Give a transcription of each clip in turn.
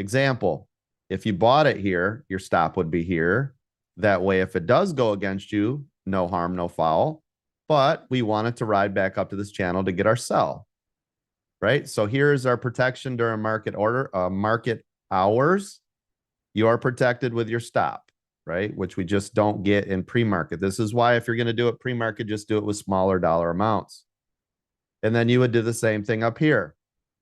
Example, if you bought it here, your stop would be here. That way, if it does go against you, no harm, no foul. But we want it to ride back up to this channel to get our sell, right? So here's our protection during market hours. You are protected with your stop, right? Which we just don't get in pre-market. This is why if you're going to do it pre-market, just do it with smaller dollar amounts. And then you would do the same thing up here.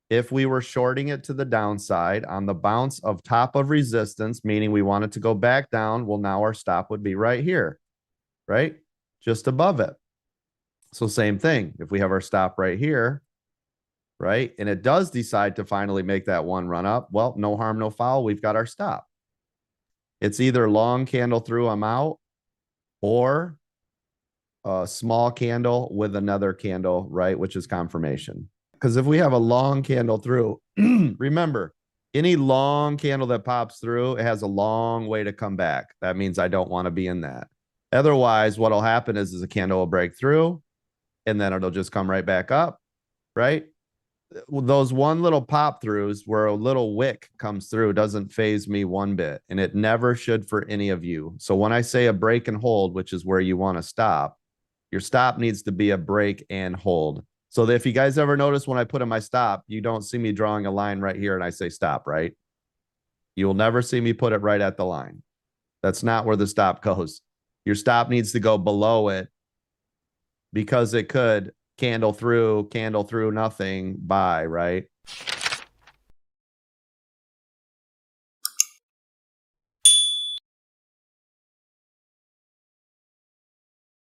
If we were shorting it to the downside on the bounce of top of resistance, meaning we want it to go back down, well, now our stop would be right here, right? Just above it. So same thing. If we have our stop right here, right? And it does decide to finally make that one run up, well, no harm, no foul. We've got our stop. It's either long candle through, I'm out, or a small candle with another candle, right? Which is confirmation. Because if we have a long candle through, remember, any long candle that pops through, it has a long way to come back. That means I don't want to be in that. Otherwise, what'll happen is a candle will break through and then it'll just come right back up, right? Those one little pop throughs where a little wick comes through doesn't phase me one bit, and it never should for any of you. So when I say a break and hold, which is where you want to stop, your stop needs to be a break and hold. So if you guys ever notice when I put in my stop, you don't see me drawing a line right here and I say stop, right? You will never see me put it right at the line. That's not where the stop goes. Your stop needs to go below it because it could candle through, nothing, buy, right?